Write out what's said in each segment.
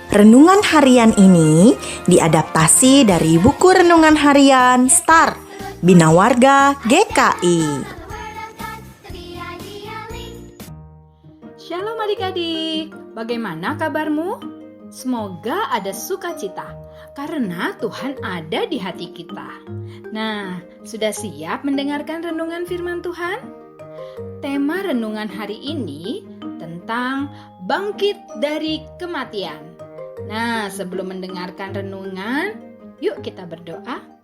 Renungan harian ini diadaptasi dari buku renungan harian Start Bina Warga GKI. Shalom adik-adik, bagaimana kabarmu? Semoga ada sukacita, karena Tuhan ada di hati kita. Nah, sudah siap mendengarkan renungan firman Tuhan? Tema renungan hari ini tentang bangkit dari kematian. Nah, sebelum mendengarkan renungan, yuk kita berdoa.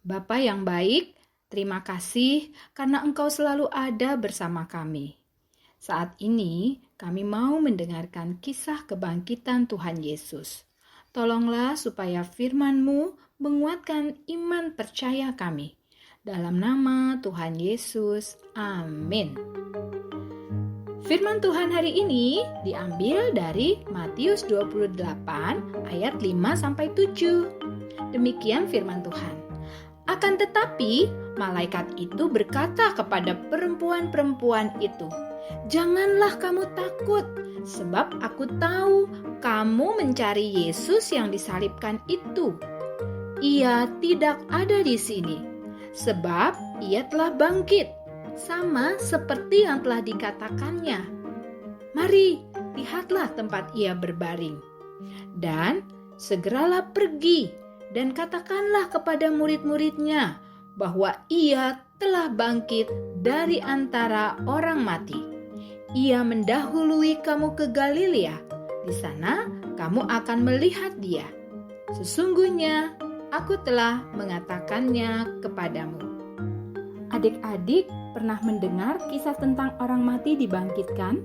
Bapa yang baik, terima kasih karena Engkau selalu ada bersama kami. Saat ini, kami mau mendengarkan kisah kebangkitan Tuhan Yesus. Tolonglah supaya firman-Mu menguatkan iman percaya kami. Dalam nama Tuhan Yesus, amin. Firman Tuhan hari ini diambil dari Matius 28 ayat 5-7. Demikian firman Tuhan. Akan tetapi, malaikat itu berkata kepada perempuan-perempuan itu, "Janganlah kamu takut, sebab aku tahu kamu mencari Yesus yang disalibkan itu. Ia tidak ada di sini, sebab ia telah bangkit, sama seperti yang telah dikatakannya. Mari, lihatlah tempat ia berbaring. Dan segeralah pergi dan katakanlah kepada murid-muridnya bahwa ia telah bangkit dari antara orang mati. Ia mendahului kamu ke Galilea. Di sana kamu akan melihat dia. Sesungguhnya aku telah mengatakannya kepadamu." Adik-adik pernah mendengar kisah tentang orang mati dibangkitkan?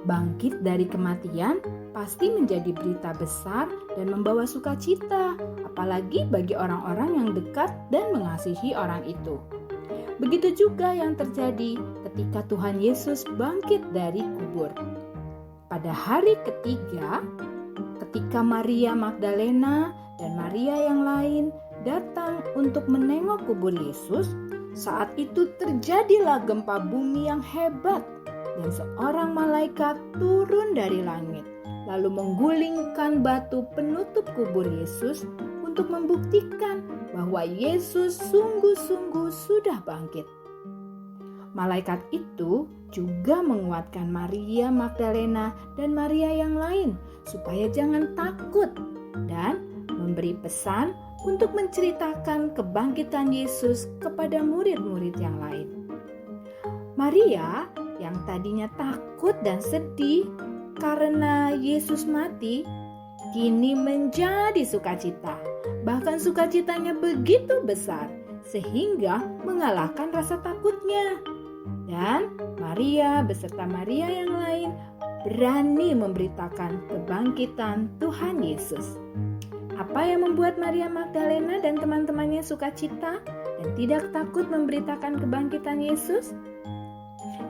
Bangkit dari kematian pasti menjadi berita besar dan membawa sukacita, apalagi bagi orang-orang yang dekat dan mengasihi orang itu. Begitu juga yang terjadi ketika Tuhan Yesus bangkit dari kubur. Pada hari ketiga, ketika Maria Magdalena dan Maria yang lain datang untuk menengok kubur Yesus, saat itu terjadilah gempa bumi yang hebat dan seorang malaikat turun dari langit lalu menggulingkan batu penutup kubur Yesus untuk membuktikan bahwa Yesus sungguh-sungguh sudah bangkit. Malaikat itu juga menguatkan Maria Magdalena dan Maria yang lain supaya jangan takut dan memberi pesan untuk menceritakan kebangkitan Yesus kepada murid-murid yang lain. Maria yang tadinya takut dan sedih karena Yesus mati, kini menjadi sukacita. Bahkan sukacitanya begitu besar sehingga mengalahkan rasa takutnya. Dan Maria beserta Maria yang lain berani memberitakan kebangkitan Tuhan Yesus. Apa yang membuat Maria Magdalena dan teman-temannya sukacita dan tidak takut memberitakan kebangkitan Yesus?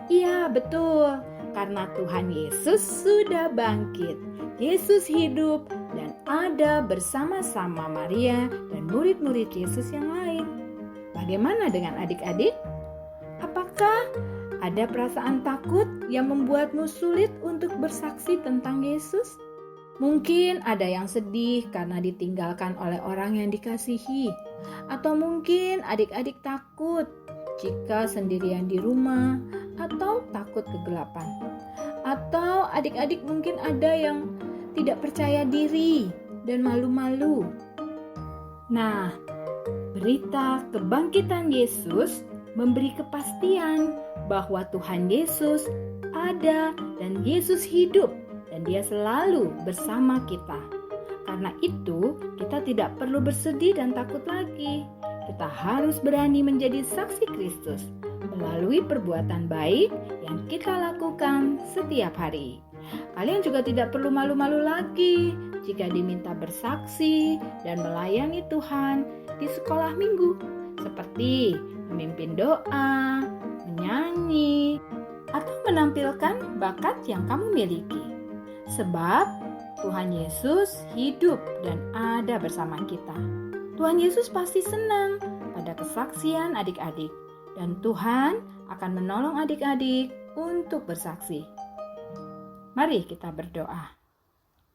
Iya, betul. Karena Tuhan Yesus sudah bangkit. Yesus hidup dan ada bersama-sama Maria dan murid-murid Yesus yang lain. Bagaimana dengan adik-adik? Apakah ada perasaan takut yang membuatmu sulit untuk bersaksi tentang Yesus? Mungkin ada yang sedih karena ditinggalkan oleh orang yang dikasihi. Atau mungkin adik-adik takut jika sendirian di rumah atau takut kegelapan. Atau adik-adik mungkin ada yang tidak percaya diri dan malu-malu. Nah, berita kebangkitan Yesus memberi kepastian bahwa Tuhan Yesus ada dan Yesus hidup. Dan dia selalu bersama kita. Karena itu, kita tidak perlu bersedih dan takut lagi. Kita harus berani menjadi saksi Kristus melalui perbuatan baik yang kita lakukan setiap hari. Kalian juga tidak perlu malu-malu lagi jika diminta bersaksi dan melayani Tuhan di sekolah minggu, seperti memimpin doa, menyanyi, atau menampilkan bakat yang kamu miliki. Sebab Tuhan Yesus hidup dan ada bersama kita. Tuhan Yesus pasti senang pada kesaksian adik-adik. Dan Tuhan akan menolong adik-adik untuk bersaksi. Mari kita berdoa.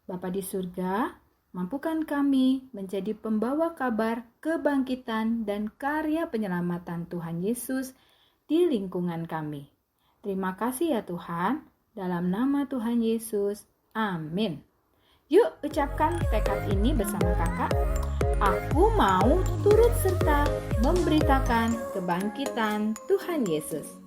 Bapa di surga, mampukan kami menjadi pembawa kabar kebangkitan dan karya penyelamatan Tuhan Yesus di lingkungan kami. Terima kasih ya Tuhan, dalam nama Tuhan Yesus, amin. Yuk ucapkan tekad ini bersama kakak. Aku mau turut serta memberitakan kebangkitan Tuhan Yesus.